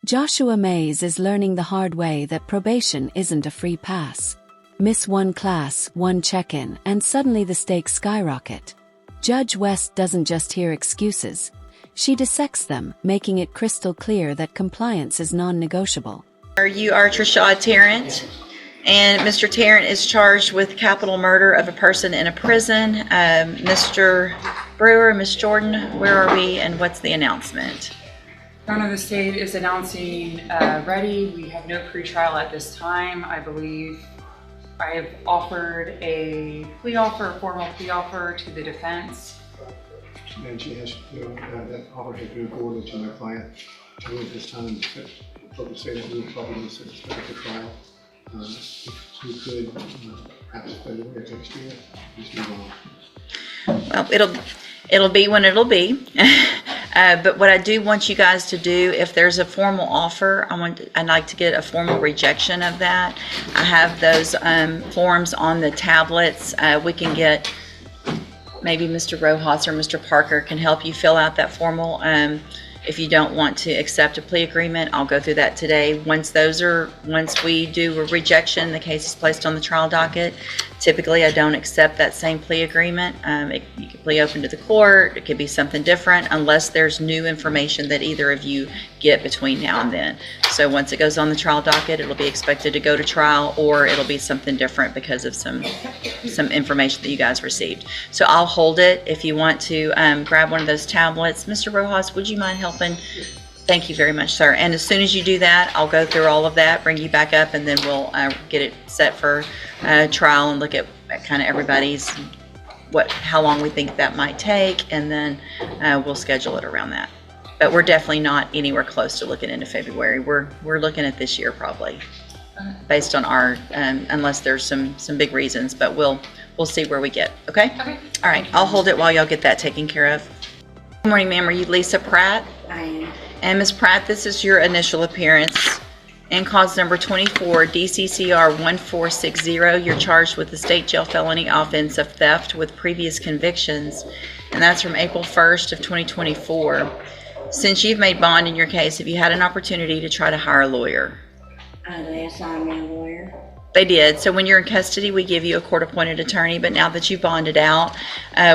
Joshua Mays is learning the hard way that probation isn't a free pass. Miss one class, one check-in, and suddenly the stakes skyrocket. Judge West doesn't just hear excuses. She dissects them, making it crystal clear that compliance is non-negotiable. You are Trisha Tarrant, and Mr. Tarrant is charged with capital murder of a person in a prison. Mr. Brewer, Ms. Jordan, where are we and what's the announcement? Your Honor, the state is announcing ready. We have no pretrial at this time. I believe I have offered a formal plea offer to the defense. And she has that offer has been forwarded to my client. So at this time, to say that we will probably set this back to trial. If we could, perhaps February next year, just move on. Well, it'll be when it'll be. But what I do want you guys to do, if there's a formal offer, I'd like to get a formal rejection of that. I have those forms on the tablets. We can get, maybe Mr. Rojas or Mr. Parker can help you fill out that formal. If you don't want to accept a plea agreement, I'll go through that today. Once we do a rejection, the case is placed on the trial docket. Typically, I don't accept that same plea agreement. You can plea open to the court. It could be something different unless there's new information that either of you get between now and then. So once it goes on the trial docket, it'll be expected to go to trial, or it'll be something different because of some information that you guys received. So I'll hold it. If you want to grab one of those tablets. Mr. Rojas, would you mind helping? Thank you very much, sir. And as soon as you do that, I'll go through all of that, bring you back up, and then we'll get it set for trial and look at kind of everybody's, how long we think that might take, and then we'll schedule it around that. But we're definitely not anywhere close to looking into February. We're looking at this year probably, based on our, unless there's some big reasons, but we'll see where we get, okay? Okay. All right, I'll hold it while y'all get that taken care of. Good morning, ma'am. Are you Lisa Pratt? I am. And Ms. Pratt, this is your initial appearance. In cause number 24, DCCR 1460, you're charged with the state jail felony offense of theft with previous convictions, and that's from April 1st of 2024. Since you've made bond in your case, have you had an opportunity to try to hire a lawyer? They assigned me a lawyer. They did. So when you're in custody, we give you a court-appointed attorney, but now that you've bonded out,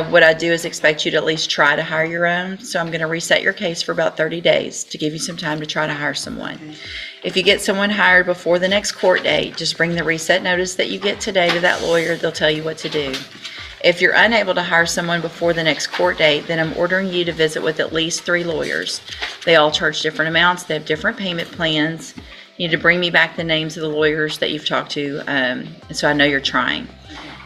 what I do is expect you to at least try to hire your own. So I'm going to reset your case for about 30 days to give you some time to try to hire someone. Okay. If you get someone hired before the next court date, just bring the reset notice that you get today to that lawyer. They'll tell you what to do. If you're unable to hire someone before the next court date, then I'm ordering you to visit with at least 3 lawyers. They all charge different amounts. They have different payment plans. You need to bring me back the names of the lawyers that you've talked to, so I know you're trying.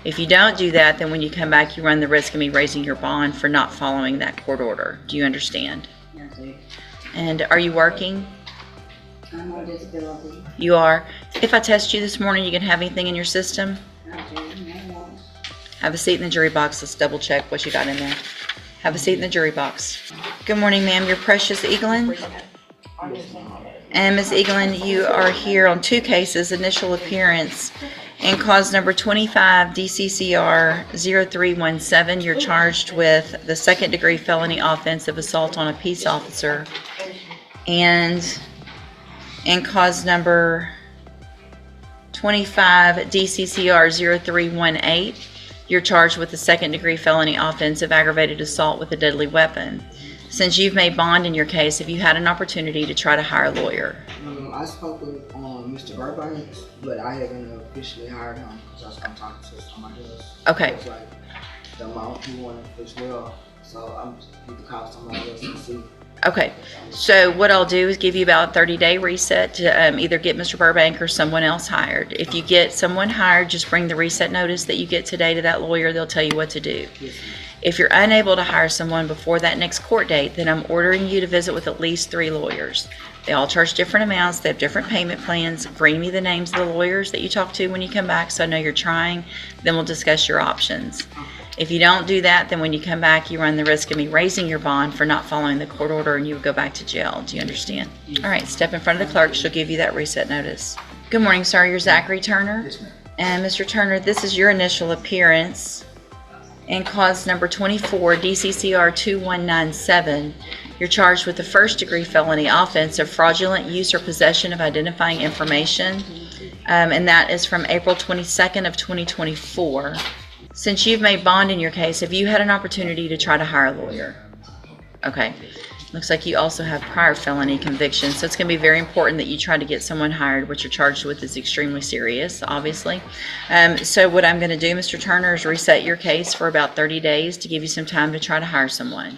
If you don't do that, then when you come back, you run the risk of me raising your bond for not following that court order. Do you understand? Yes, I do. And are you working? I'm on disability. You are. If I test you this morning, you can have anything in your system? I do. No. Have a seat in the jury box. Let's double check what you got in there. Have a seat in the jury box. Good morning, ma'am. You're Precious Eaglin? And Ms. Eaglin, you are here on 2 cases, initial appearance. In cause number 25, DCCR 0317, you're charged with the second-degree felony offense of assault on a peace officer. And in cause number 25, DCCR 0318, you're charged with the second-degree felony offense of aggravated assault with a deadly weapon. Since you've made bond in your case, have you had an opportunity to try to hire a lawyer? I spoke with Mr. Burbank, but I haven't officially hired him because I'm talking to somebody else. Okay. It's like the amount he wanted as well, so I'm need to call somebody else and see. Okay, so what I'll do is give you about a 30-day reset to either get Mr. Burbank or someone else hired. If you get someone hired, just bring the reset notice that you get today to that lawyer. They'll tell you what to do. Yes. If you're unable to hire someone before that next court date, then I'm ordering you to visit with at least 3 lawyers. They all charge different amounts. They have different payment plans. Bring me the names of the lawyers that you talk to when you come back so I know you're trying. Then we'll discuss your options. If you don't do that, then when you come back, you run the risk of me raising your bond for not following the court order, and you would go back to jail. Do you understand? All right, step in front of the clerk. She'll give you that reset notice. Good morning, sir. You're Zachary Turner. Yes, ma'am. And Mr. Turner, this is your initial appearance. And cause number 24, DCCR 2197, you're charged with the first-degree felony offense of fraudulent use or possession of identifying information, and that is from April 22nd of 2024. Since you've made bond in your case, have you had an opportunity to try to hire a lawyer? Okay. Looks like you also have prior felony convictions, so it's going to be very important that you try to get someone hired. What you're charged with is extremely serious, obviously. So what I'm going to do, Mr. Turner, is reset your case for about 30 days to give you some time to try to hire someone.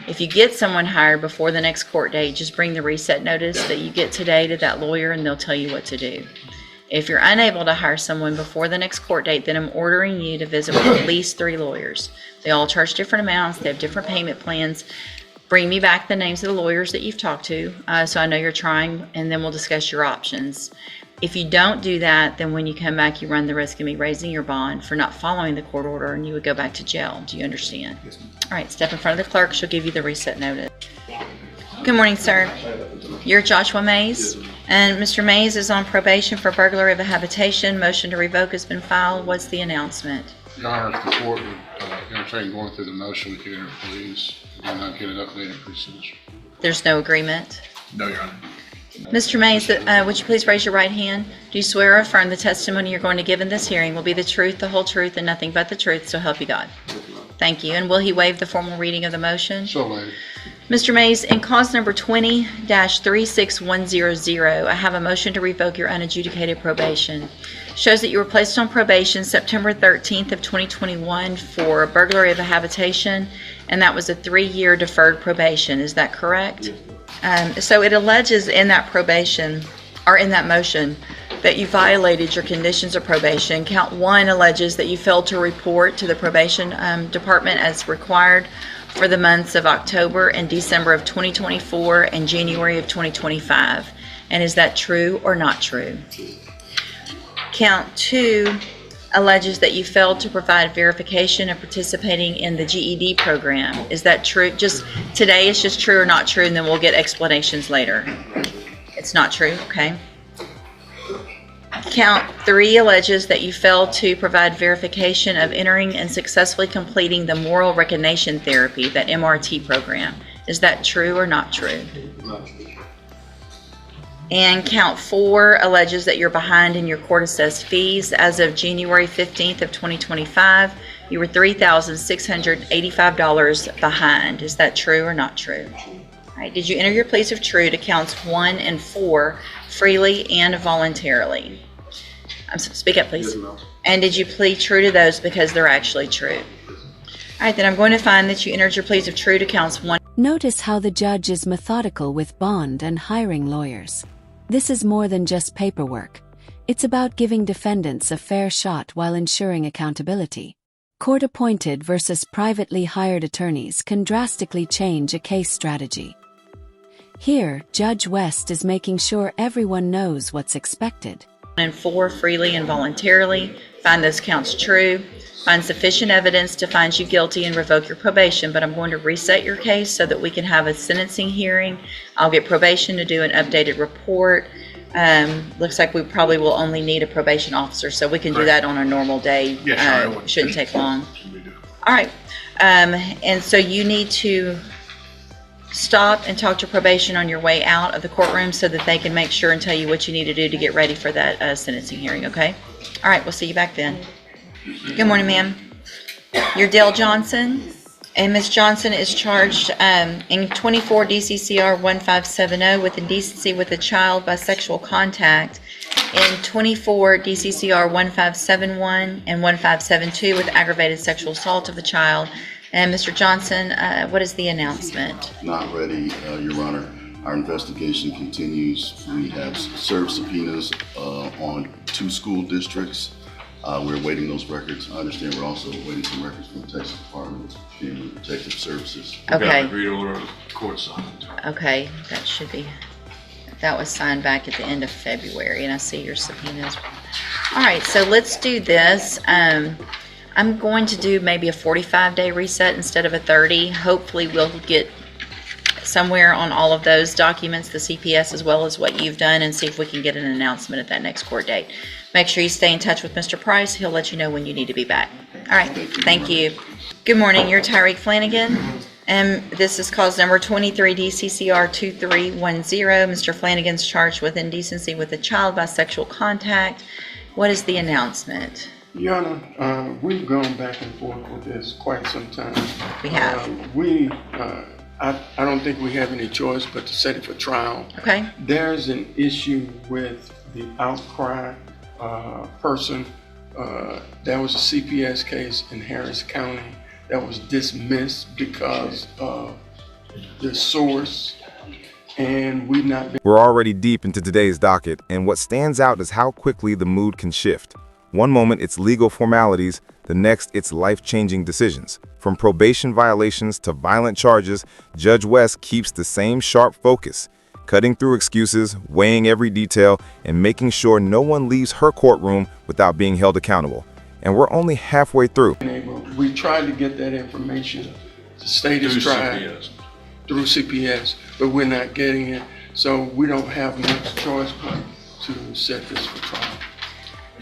If you get someone hired before the next court date, just bring the reset notice that you get today to that lawyer, and they'll tell you what to do. If you're unable to hire someone before the next court date, then I'm ordering you to visit with at least 3 lawyers. They all charge different amounts. They have different payment plans. Bring me back the names of the lawyers that you've talked to, so I know you're trying, and then we'll discuss your options. If you don't do that, then when you come back, you run the risk of me raising your bond for not following the court order, and you would go back to jail. Do you understand? Yes, ma'am. All right, step in front of the clerk. She'll give you the reset notice. Good morning, sir. You're Joshua Mays, and Mr. Mays is on probation for burglary of a habitation. Motion to revoke has been filed. What's the announcement? Your Honor, if the court would entertain going through the motion, we can enter please, and not get an updated pre-sentence. There's no agreement. No, Your Honor. Mr. Mays, would you please raise your right hand? Do you swear or affirm the testimony you're going to give in this hearing will be the truth, the whole truth, and nothing but the truth, so help you God? Thank you. And will he waive the formal reading of the motion? So late. Mr. Mays, in cause number 20-36100, I have a motion to revoke your unadjudicated probation. Shows that you were placed on probation September 13th of 2021 for burglary of a habitation, and that was a 3-year deferred probation. Is that correct? So it alleges in that probation, or in that motion, that you violated your conditions of probation. Count 1 alleges that you failed to report to the probation department as required for the months of October and December of 2024 and January of 2025. And is that true or not true? Count 2 alleges that you failed to provide verification of participating in the GED program. Is that true? Just today it's just true or not true, and then we'll get explanations later. It's not true, okay. Count 3 alleges that you failed to provide verification of entering and successfully completing the moral recognition therapy, that MRT program. Is that true or not true? And count 4 alleges that you're behind in your court-assessed fees. As of January 15th of 2025, you were $3,685 behind. Is that true or not true? All right, did you enter your pleas of true to counts 1 and 4 freely and voluntarily? Speak up, please. Yes, ma'am. And did you plead true to those because they're actually true? All right, then I'm going to find that you entered your pleas of true to counts 1. Notice how the judge is methodical with bond and hiring lawyers. This is more than just paperwork. It's about giving defendants a fair shot while ensuring accountability. Court-appointed versus privately hired attorneys can drastically change a case strategy. Here, Judge West is making sure everyone knows what's expected. And 4 freely and voluntarily. Find those counts true. Find sufficient evidence to find you guilty and revoke your probation. But I'm going to reset your case so that we can have a sentencing hearing. I'll get probation to do an updated report. Looks like we probably will only need a probation officer, so we can do that on a normal day. Yes, shouldn't take long. All right. And so you need to stop and talk to probation on your way out of the courtroom so that they can make sure and tell you what you need to do to get ready for that sentencing hearing, okay? All right, we'll see you back then. Good morning, ma'am. You're Dale Johnson, and Ms. Johnson is charged in 24 DCCR 1570 with indecency with a child by sexual contact, in 24 DCCR 1571 and 1572 with aggravated sexual assault of the child. And Mr. Johnson, what is the announcement? Not ready, Your Honor. Our investigation continues. We have served subpoenas on 2 school districts. We're awaiting those records. I understand we're also awaiting some records from the Texas Department of Human Protective Services. Okay. Agreed order of court signed. Okay, that should be, that was signed back at the end of February, and I see your subpoenas. All right, so let's do this. I'm going to do maybe a 45-day reset instead of a 30. Hopefully we'll get somewhere on all of those documents, the CPS as well as what you've done, and see if we can get an announcement at that next court date. Make sure you stay in touch with Mr. Price. He'll let you know when you need to be back. All right, thank you. Good morning, you're Tyreek Flanagan. And this is cause number 23 DCCR 2310. Mr. Flanagan's charged with indecency with a child by sexual contact. What is the announcement? Your Honor, we've gone back and forth with this quite some time. We have. I don't think we have any choice but to set it for trial. Okay. There's an issue with the outcry person. There was a CPS case in Harris County that was dismissed because of the source, and we've not been. We're already deep into today's docket, and what stands out is how quickly the mood can shift. One moment it's legal formalities, the next it's life-changing decisions. From probation violations to violent charges, Judge West keeps the same sharp focus, cutting through excuses, weighing every detail, and making sure no one leaves her courtroom without being held accountable. And we're only halfway through. We tried to get that information to state his trial through CPS, but we're not getting it. So we don't have much choice but to set this for trial.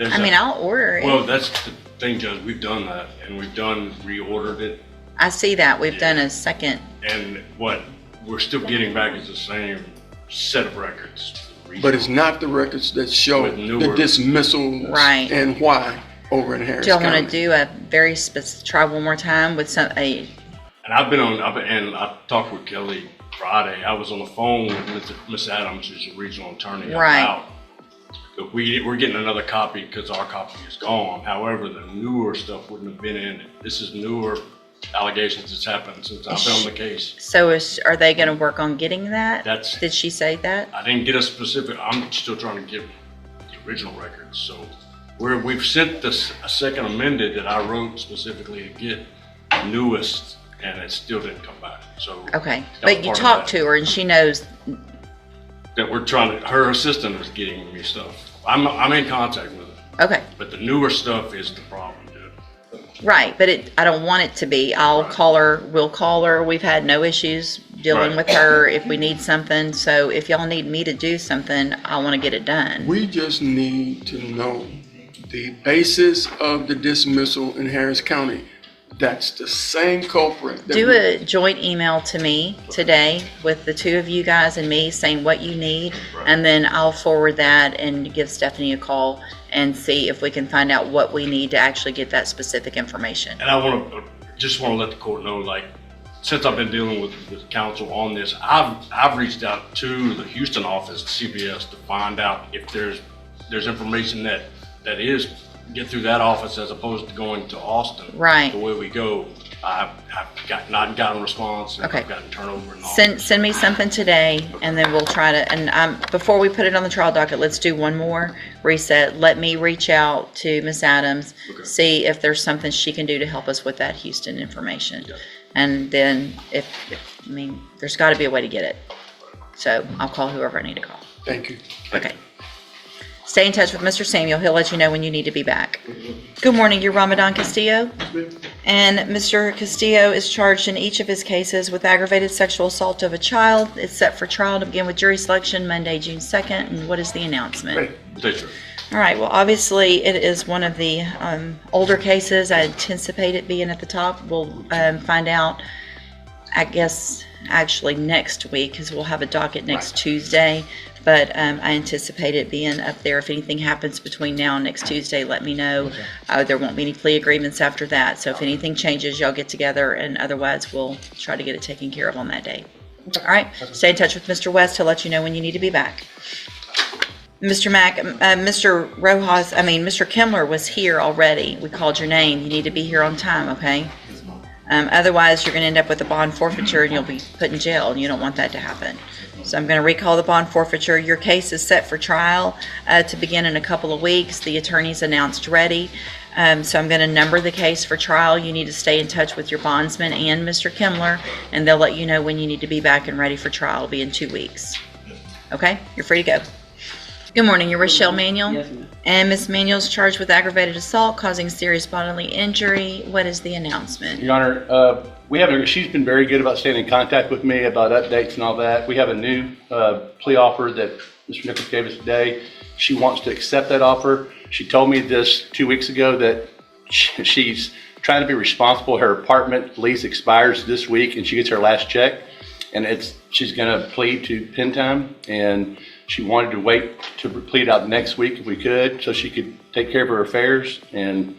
I'll order it. Well, that's the thing, Judge. We've done that, and we've reordered it. I see that. We've done a second. And what we're still getting back is the same set of records. But it's not the records that show the dismissals and why over in Harris County. Do y'all want to do a very try one more time with And I talked with Kelly Friday. I was on the phone with Miss Adams, who's the regional attorney. Right. But we're getting another copy because our copy is gone. However, the newer stuff wouldn't have been in it. This is newer allegations that's happened since I've been on the case. So are they going to work on getting that? Did she say that? I didn't get a specific. I'm still trying to get the original records. So we've sent this a second amended that I wrote specifically to get the newest, and it still didn't come back. So okay, but you talked to her and she knows that we're trying to. Her assistant is getting me stuff. I'm in contact with her. Okay. But the newer stuff is the problem, dude. Right, but I don't want it to be. I'll call her. We'll call her. We've had no issues dealing with her if we need something. So if y'all need me to do something, I want to get it done. We just need to know the basis of the dismissal in Harris County. That's the same culprit. Do a joint email to me today with the two of you guys and me saying what you need, and then I'll forward that and give Stephanie a call and see if we can find out what we need to actually get that specific information. And I just want to let the court know, like, since I've been dealing with counsel on this, I've reached out to the Houston office, CPS, to find out if there's information that is get through that office as opposed to going to Austin. Right. The way we go, I've not gotten a response. And okay. I've gotten turnover and all. Send me something today, and then we'll try to. And before we put it on the trial docket, let's do one more reset. Let me reach out to Miss Adams, see if there's something she can do to help us with that Houston information. Yeah. And then there's got to be a way to get it. So I'll call whoever I need to call. Thank you. Okay. Stay in touch with Mr. Samuel. He'll let you know when you need to be back. Good morning. You're Ramadan Castillo. And Mr. Castillo is charged in each of his cases with aggravated sexual assault of a child. It's set for trial to begin with jury selection Monday, June 2nd. And what is the announcement? All right. Well, obviously, it is one of the older cases. I anticipate it being at the top. We'll find out, I guess, actually next week, because we'll have a docket next Tuesday. But I anticipate it being up there. If anything happens between now and next Tuesday, let me know. There won't be any plea agreements after that. So if anything changes, y'all get together, and otherwise we'll try to get it taken care of on that day. All right. Stay in touch with Mr. West. He'll let you know when you need to be back. Mr. Mr. Kimler was here already. We called your name. You need to be here on time, okay? Otherwise, you're going to end up with a bond forfeiture and you'll be put in jail, and you don't want that to happen. So I'm going to recall the bond forfeiture. Your case is set for trial to begin in a couple of weeks. The attorney's announced ready. So I'm going to number the case for trial. You need to stay in touch with your bondsman and Mr. Kimler, and they'll let you know when you need to be back and ready for trial. It'll be in 2 weeks. Okay? You're free to go. Good morning. You're Rochelle Manuel. Yes, ma'am. And Ms. Manuel's charged with aggravated assault causing serious bodily injury. What is the announcement? Your Honor, she's been very good about staying in contact with me about updates and all that. We have a new plea offer that Mr. Nichols gave us today. She wants to accept that offer. She told me this 2 weeks ago that she's trying to be responsible. Her apartment lease expires this week and she gets her last check. And she's gonna plead to pen time, and she wanted to wait to plead out next week if we could, so she could take care of her affairs. And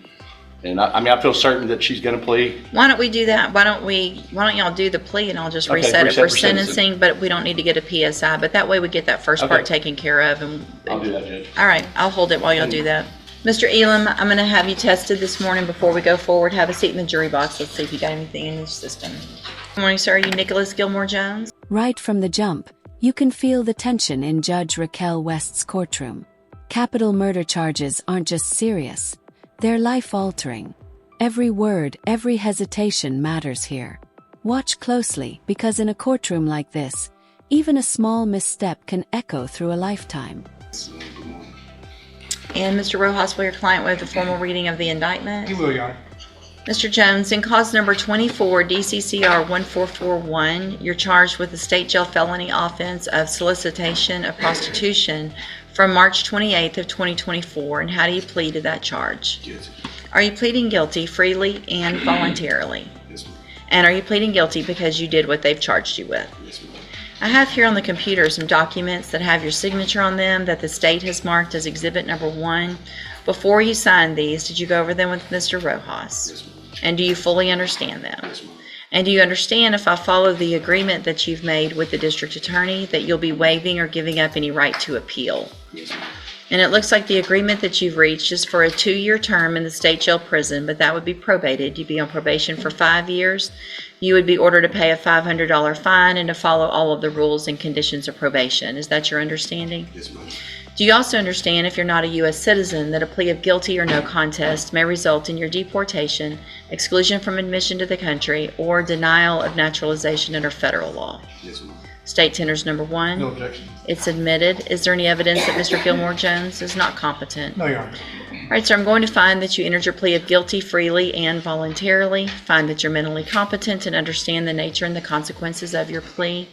I feel certain that she's gonna plead. Why don't we do that? Why don't y'all do the plea and I'll just reset it for sentencing, but we don't need to get a PSI, but that way we get that first part taken care of. And I'll do that, Judge. all right, I'll hold it while y'all do that. Mr. Elam, I'm gonna have you tested this morning before we go forward. Have a seat in the jury box. Let's see if you got anything in your system. Good morning, sir. Are you Nicholas Gilmore Jones? Right from the jump, you can feel the tension in Judge Raquel West's courtroom. Capital murder charges aren't just serious, they're life-altering. Every word, every hesitation matters here. Watch closely, because in a courtroom like this, even a small misstep can echo through a lifetime. And Mr. Rojas, will your client waive the formal reading of the indictment? You will, Your Honor. Mr. Jones, in cause number 24, DCCR 1441, you're charged with the state jail felony offense of solicitation of prostitution from March 28th of 2024. And how do you plead to that charge? Guilty. Are you pleading guilty freely and voluntarily? Yes, ma'am. And are you pleading guilty because you did what they've charged you with? Yes, ma'am. I have here on the computer some documents that have your signature on them that the state has marked as exhibit number 1. Before you signed these, did you go over them with Mr. Rojas? Yes, ma'am. And do you fully understand them? Yes, ma'am. And do you understand, if I follow the agreement that you've made with the district attorney, that you'll be waiving or giving up any right to appeal? Yes, ma'am. And it looks like the agreement that you've reached is for a 2-year term in the state jail prison, but that would be probated. You'd be on probation for 5 years. You would be ordered to pay a $500 fine and to follow all of the rules and conditions of probation. Is that your understanding? Yes, ma'am. Do you also understand, if you're not a U.S. citizen, that a plea of guilty or no contest may result in your deportation, exclusion from admission to the country, or denial of naturalization under federal law? Yes, ma'am. State tenders number 1. No objection. It's admitted. Is there any evidence that Mr. Gilmore Jones is not competent? No, Your Honor. All right, sir, I'm going to find that you entered your plea of guilty freely and voluntarily, find that you're mentally competent and understand the nature and the consequences of your plea.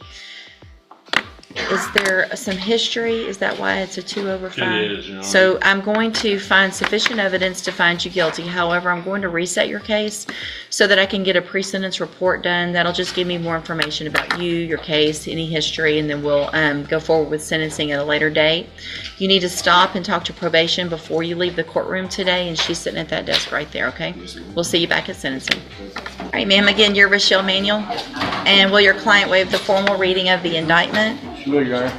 Is there some history? Is that why it's a 2/5? It is, Your Honor. So I'm going to find sufficient evidence to find you guilty. However, I'm going to reset your case so that I can get a pre-sentence report done. That'll just give me more information about you, your case, any history, and then we'll go forward with sentencing at a later date. You need to stop and talk to probation before you leave the courtroom today, and she's sitting at that desk right there, okay? We'll see you back at sentencing. All right, ma'am, again, you're Rochelle Manuel. And will your client waive the formal reading of the indictment? Sure, Your Honor.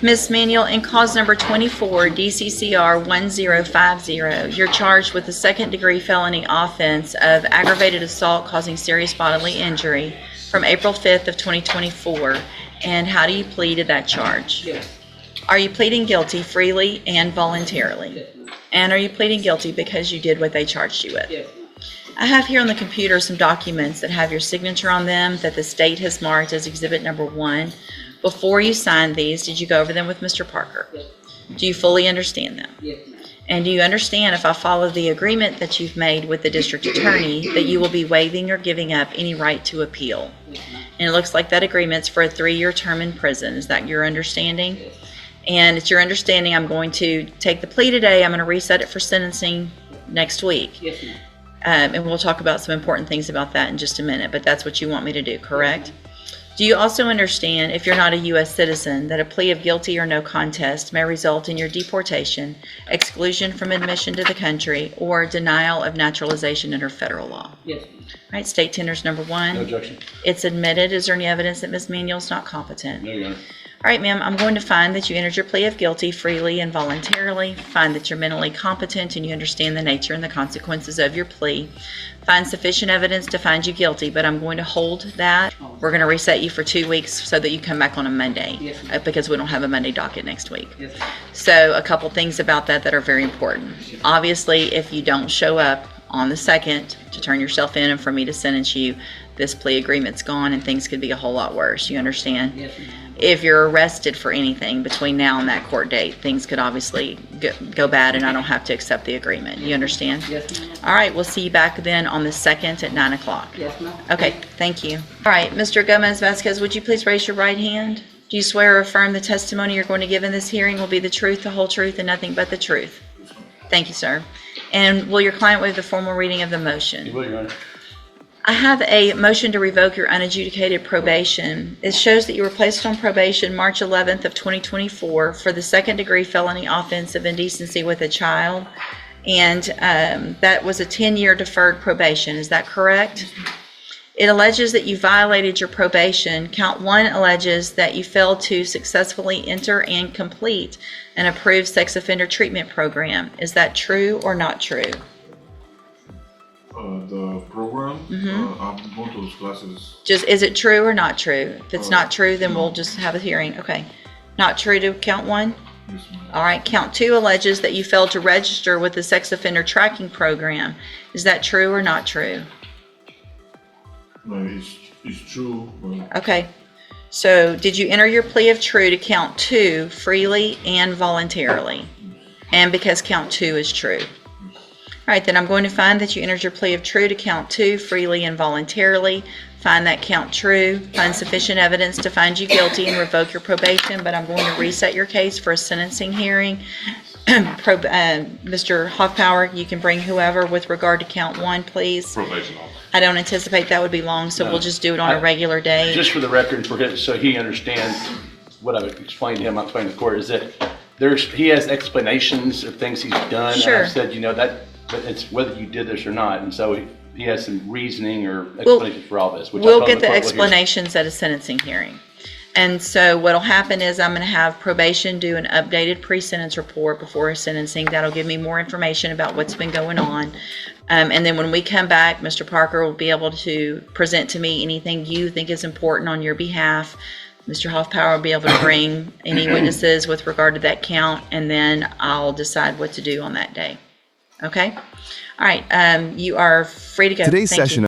Ms. Manuel, in cause number 24, DCCR 1050, you're charged with the second-degree felony offense of aggravated assault causing serious bodily injury from April 5th of 2024. And how do you plead to that charge? Yes. Are you pleading guilty freely and voluntarily? And are you pleading guilty because you did what they charged you with? Yes. I have here on the computer some documents that have your signature on them that the state has marked as exhibit number 1. Before you signed these, did you go over them with Mr. Parker? Yes. Do you fully understand them? Yes. And do you understand, if I follow the agreement that you've made with the district attorney, that you will be waiving or giving up any right to appeal? And it looks like that agreement's for a 3-year term in prison. Is that your understanding? Yes. And it's your understanding I'm going to take the plea today. I'm going to reset it for sentencing next week. Yes, ma'am. And we'll talk about some important things about that in just a minute, but that's what you want me to do, correct? Do you also understand, if you're not a U.S. citizen, that a plea of guilty or no contest may result in your deportation, exclusion from admission to the country, or denial of naturalization under federal law? Yes. All right, state tenders number 1. No objection. It's admitted. Is there any evidence that Ms. Manuel's not competent? No, Your Honor. All right, ma'am, I'm going to find that you entered your plea of guilty freely and voluntarily, find that you're mentally competent and you understand the nature and the consequences of your plea, find sufficient evidence to find you guilty, but I'm going to hold that. We're going to reset you for 2 weeks so that you come back on a Monday, Yes. because we don't have a Monday docket next week. Yes. So a couple things about that are very important. Obviously, if you don't show up on the 2nd to turn yourself in and for me to sentence you, this plea agreement's gone and things could be a whole lot worse. You understand? Yes. If you're arrested for anything between now and that court date, things could obviously go bad and I don't have to accept the agreement. You understand? Yes, ma'am. All right, we'll see you back then on the 2nd at 9 o'clock. Yes, ma'am. Okay, thank you. All right, Mr. Gomez-Vasquez, would you please raise your right hand? Do you swear or affirm the testimony you're going to give in this hearing will be the truth, the whole truth, and nothing but the truth? Thank you, sir. And will your client waive the formal reading of the motion? You will, Your Honor. I have a motion to revoke your unadjudicated probation. It shows that you were placed on probation March 11th of 2024 for the second-degree felony offense of indecency with a child, and that was a 10-year deferred probation. Is that correct? It alleges that you violated your probation. Count 1 alleges that you failed to successfully enter and complete an approved sex offender treatment program. Is that true or not true? The program, I've gone to those classes. Just, is it true or not true? If it's not true, then we'll just have a hearing. Okay. Not true to count 1? Yes, ma'am. All right. Count 2 alleges that you failed to register with the sex offender tracking program. Is that true or not true? No, it's true. But Okay. So did you enter your plea of true to count 2 freely and voluntarily? And because count 2 is true. All right, then I'm going to find that you entered your plea of true to count 2 freely and voluntarily. Find that count true. Find sufficient evidence to find you guilty and revoke your probation. But I'm going to reset your case for a sentencing hearing. Mr. Hoffpower, you can bring whoever with regard to count 1, please. Probation officer. I don't anticipate that would be long, so we'll just do it on a regular day. Just for the record, so he understands what I would explain to him, I'm explaining to the court, is that he has explanations of things he's done. Sure. And I've said, that it's whether you did this or not. And so he has some reasoning or explanations for all this. Which We'll get the explanations at a sentencing hearing. And so what'll happen is I'm going to have probation do an updated pre-sentence report before sentencing. That'll give me more information about what's been going on. And then when we come back, Mr. Parker will be able to present to me anything you think is important on your behalf. Mr. Hoffpower will be able to bring any witnesses with regard to that count, and then I'll decide what to do on that day. Okay? All right. You are free to go. Today's Thank you. session